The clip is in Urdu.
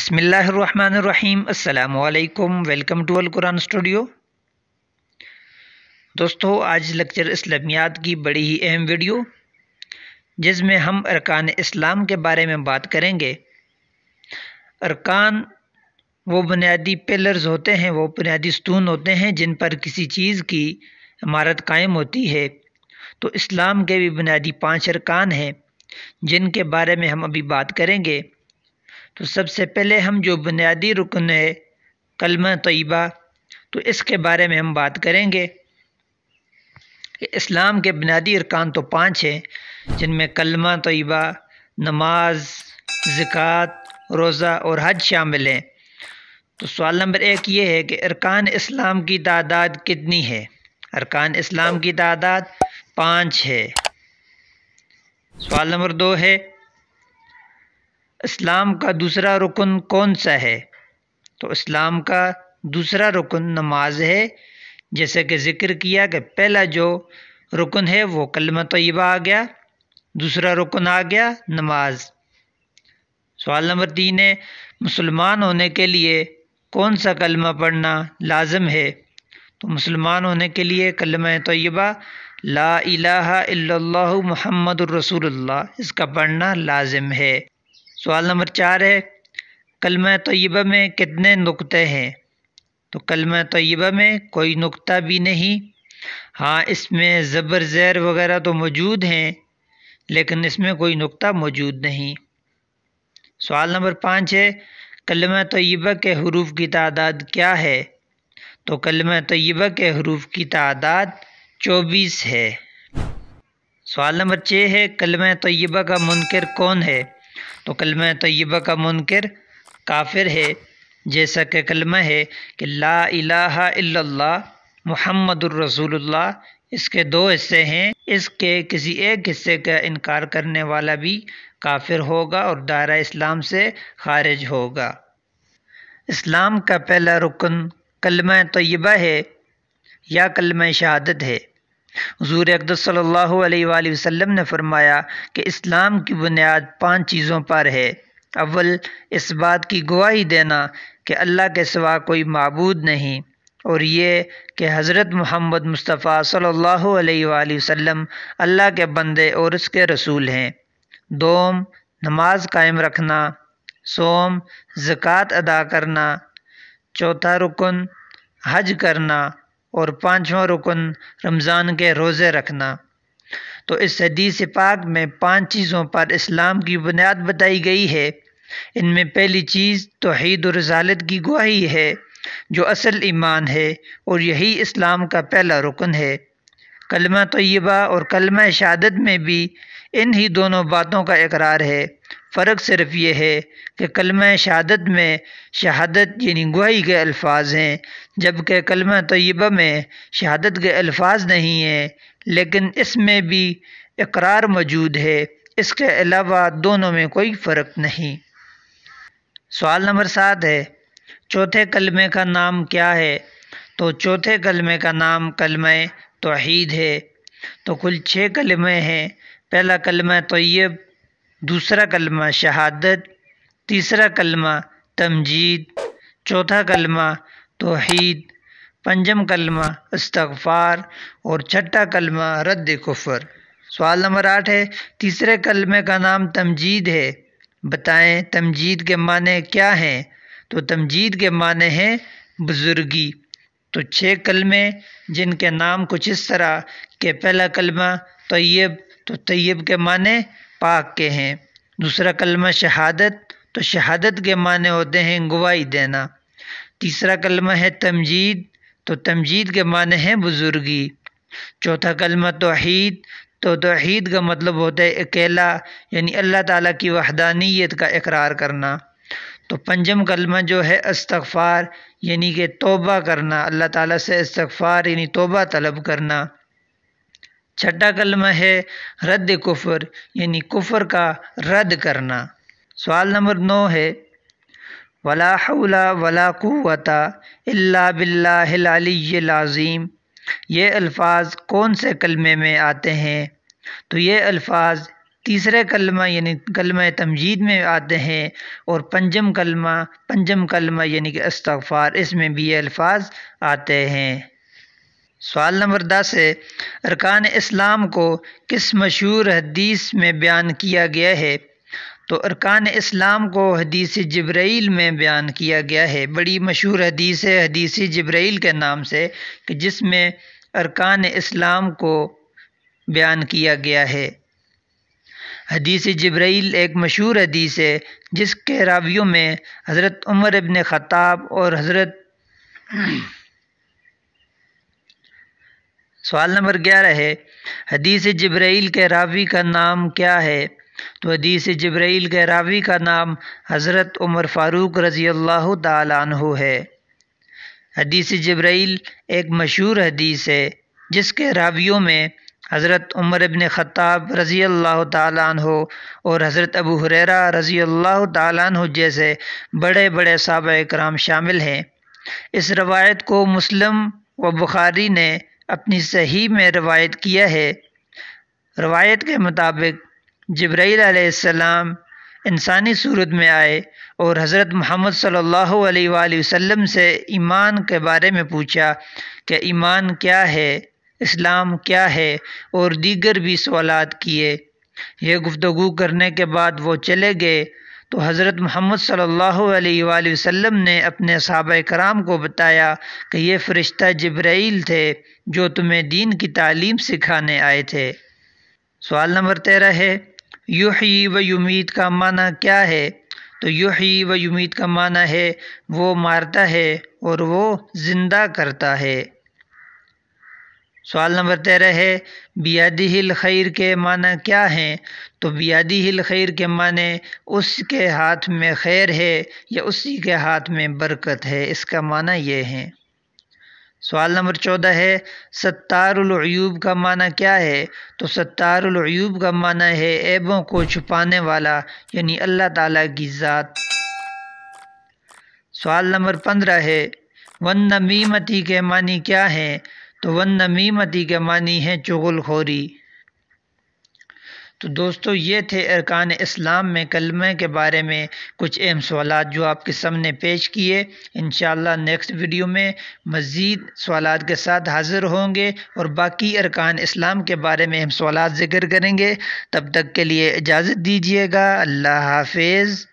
بسم اللہ الرحمن الرحیم۔ السلام علیکم، ویلکم ٹو القرآن اسٹوڈیو۔ دوستو، آج لیکچر اسلامیات کی بڑی ہی اہم ویڈیو جس میں ہم ارکان اسلام کے بارے میں بات کریں گے۔ ارکان وہ بنیادی پلرز ہوتے ہیں، وہ بنیادی ستون ہوتے ہیں جن پر کسی چیز کی عمارت قائم ہوتی ہے۔ تو اسلام کے بھی بنیادی 5 ارکان ہیں جن کے بارے میں ہم ابھی بات کریں گے۔ تو سب سے پہلے ہم جو بنیادی رکن ہے کلمہ طیبہ، تو اس کے بارے میں ہم بات کریں گے کہ اسلام کے بنیادی ارکان تو 5 ہیں جن میں کلمہ طیبہ، نماز، زکوٰۃ، روزہ اور حج شامل ہیں۔ تو سوال نمبر 1 یہ ہے کہ ارکان اسلام کی تعداد کتنی ہے؟ ارکان اسلام کی تعداد 5 ہے۔ سوال نمبر 2 ہے اسلام کا دوسرا رکن کون سا ہے؟ تو اسلام کا دوسرا رکن نماز ہے، جیسے کہ ذکر کیا کہ پہلا جو رکن ہے وہ کلمہ طیبہ آ گیا، دوسرا رکن آ گیا نماز۔ سوال نمبر 3 ہے مسلمان ہونے کے لیے کون سا کلمہ پڑھنا لازم ہے؟ تو مسلمان ہونے کے لیے کلمہ طیبہ لا الہ الا اللہ محمد الرسول اللہ، اس کا پڑھنا لازم ہے۔ سوال نمبر 4 ہے کلمہ طیبہ میں کتنے نقطے ہیں؟ تو کلمہ طیبہ میں کوئی نقطہ بھی نہیں، ہاں اس میں زبر زیر وغیرہ تو موجود ہیں لیکن اس میں کوئی نقطہ موجود نہیں۔ سوال نمبر 5 ہے کلمہ طیبہ کے حروف کی تعداد کیا ہے؟ تو کلمہ طیبہ کے حروف کی تعداد 24 ہے۔ سوال نمبر 6 ہے کلمہ طیبہ کا منکر کون ہے؟ تو کلمہ طیبہ کا منکر کافر ہے، جیسا کہ کلمہ ہے کہ لا الہ الا اللہ محمد الرسول اللہ، اس کے 2 حصے ہیں، اس کے کسی ایک حصے کا انکار کرنے والا بھی کافر ہوگا اور دائرہ اسلام سے خارج ہوگا۔ اسلام کا پہلا رکن کلمہ طیبہ ہے یا کلمہ شہادت ہے۔ حضور اقدس صلی اللہ علیہ وآلہ وسلم نے فرمایا کہ اسلام کی بنیاد 5 چیزوں پر ہے۔ اول، اس بات کی گواہی دینا کہ اللہ کے سوا کوئی معبود نہیں، اور یہ کہ حضرت محمد مصطفیٰ صلی اللہ علیہ وآلہ وسلم اللہ کے بندے اور اس کے رسول ہیں۔ دوم، نماز قائم رکھنا، صوم، زکوٰۃ ادا کرنا۔ چوتھا رکن حج کرنا، اور 5واں رکن رمضان کے روزے رکھنا۔ تو اس حدیث پاک میں 5 چیزوں پر اسلام کی بنیاد بتائی گئی ہے۔ ان میں پہلی چیز توحید و رسالت کی گواہی ہے جو اصل ایمان ہے، اور یہی اسلام کا پہلا رکن ہے۔ کلمہ طیبہ اور کلمہ شہادت میں بھی ان ہی دونوں باتوں کا اقرار ہے۔ فرق صرف یہ ہے کہ کلمہ شہادت میں شہادت یعنی گواہی کے الفاظ ہیں، جبکہ کلمہ طیبہ میں شہادت کے الفاظ نہیں ہیں لیکن اس میں بھی اقرار موجود ہے، اس کے علاوہ دونوں میں کوئی فرق نہیں۔ سوال نمبر 7 ہے چوتھے کلمے کا نام کیا ہے؟ تو چوتھے کلمے کا نام کلمہ توحید ہے۔ تو کل 6 کلمے ہیں۔ پہلا کلمہ طیب، دوسرا کلمہ شہادت، تیسرا کلمہ تمجید، چوتھا کلمہ توحید، پنجم کلمہ استغفار، اور چھٹا کلمہ رد کفر۔ سوال نمبر 8 ہے تیسرے کلمے کا نام تمجید ہے، بتائیں تمجید کے معنی کیا ہیں؟ تو تمجید کے معنی ہیں بزرگی۔ تو 6 کلمے جن کے نام کچھ اس طرح کہ پہلا کلمہ طیب، تو طیب کے معنی پاک کے ہیں۔ دوسرا کلمہ شہادت، تو شہادت کے معنی ہوتے ہیں گواہی دینا۔ تیسرا کلمہ ہے تمجید، تو تمجید کے معنی ہیں بزرگی۔ چوتھا کلمہ توحید، تو توحید کا مطلب ہوتا ہے اکیلا، یعنی اللہ تعالیٰ کی وحدانیت کا اقرار کرنا۔ تو پنجم کلمہ جو ہے استغفار، یعنی کہ توبہ کرنا، اللہ تعالیٰ سے استغفار یعنی توبہ طلب کرنا۔ چھٹا کلمہ ہے رد کفر، یعنی کفر کا رد کرنا۔ سوال نمبر 9 ہے ولا حول ولا قوت الا باللہ العلی العظیم، یہ الفاظ کون سے کلمے میں آتے ہیں؟ تو یہ الفاظ تیسرے کلمہ یعنی کلمہ تمجید میں آتے ہیں، اور پنجم کلمہ یعنی کہ استغفار، اس میں بھی یہ الفاظ آتے ہیں۔ سوال نمبر 10 ہے، ارکان اسلام کو کس مشہور حدیث میں بیان کیا گیا ہے؟ تو ارکان اسلام کو حدیث جبرائیل میں بیان کیا گیا ہے۔ بڑی مشہور حدیث ہے حدیث جبرائیل کے نام سے، کہ جس میں ارکان اسلام کو بیان کیا گیا ہے۔ حدیث جبرائیل ایک مشہور حدیث ہے جس کے راویوں میں حضرت عمر ابن خطاب اور سوال نمبر 11 ہے، حدیث جبرائیل کے راوی کا نام کیا ہے؟ تو حدیث جبرائیل کے راوی کا نام حضرت عمر فاروق رضی اللہ تعالیٰ عنہ ہے۔ حدیث جبرائیل ایک مشہور حدیث ہے جس کے راویوں میں حضرت عمر ابن خطاب رضی اللہ تعالیٰ عنہ اور حضرت ابو ہریرہ رضی اللہ تعالیٰ عنہ جیسے بڑے بڑے صحابہ کرام شامل ہیں۔ اس روایت کو مسلم و بخاری نے اپنی صحیح میں روایت کیا ہے۔ روایت کے مطابق جبرائیل علیہ السلام انسانی صورت میں آئے اور حضرت محمد صلی اللہ علیہ وآلہ وسلم سے ایمان کے بارے میں پوچھا کہ ایمان کیا ہے، اسلام کیا ہے، اور دیگر بھی سوالات کیے۔ یہ گفتگو کرنے کے بعد وہ چلے گئے تو حضرت محمد صلی اللہ علیہ وآلہ وسلم نے اپنے صحابہ کرام کو بتایا کہ یہ فرشتہ جبرائیل تھے جو تمہیں دین کی تعلیم سکھانے آئے تھے۔ سوال نمبر 13 ہے، یحیی و یمیت کا معنی کیا ہے؟ تو یحیی و یمیت کا معنی ہے وہ مارتا ہے اور وہ زندہ کرتا ہے۔ سوال نمبر 13 ہے، بیدہ الخیر کے معنی کیا ہیں؟ تو بیدہ الخیر کے معنی اس کے ہاتھ میں خیر ہے یا اسی کے ہاتھ میں برکت ہے، اس کا معنی یہ ہے۔ سوال نمبر 14 ہے، ستار العیوب کا معنی کیا ہے؟ تو ستار العیوب کا معنی ہے عیبوں کو چھپانے والا، یعنی اللہ تعالیٰ کی ذات۔ سوال نمبر 15 ہے، والنمیمتی کے معنی کیا ہیں؟ تو والنمیمتی کے معنی ہیں چغل خوری۔ تو دوستو یہ تھے ارکان اسلام میں کلمہ کے بارے میں کچھ اہم سوالات جو آپ کے سامنے پیش کیے۔ انشاءاللہ نیکسٹ ویڈیو میں مزید سوالات کے ساتھ حاضر ہوں گے اور باقی ارکان اسلام کے بارے میں ہم سوالات ذکر کریں گے۔ تب تک کے لیے اجازت دیجیے گا۔ اللہ حافظ۔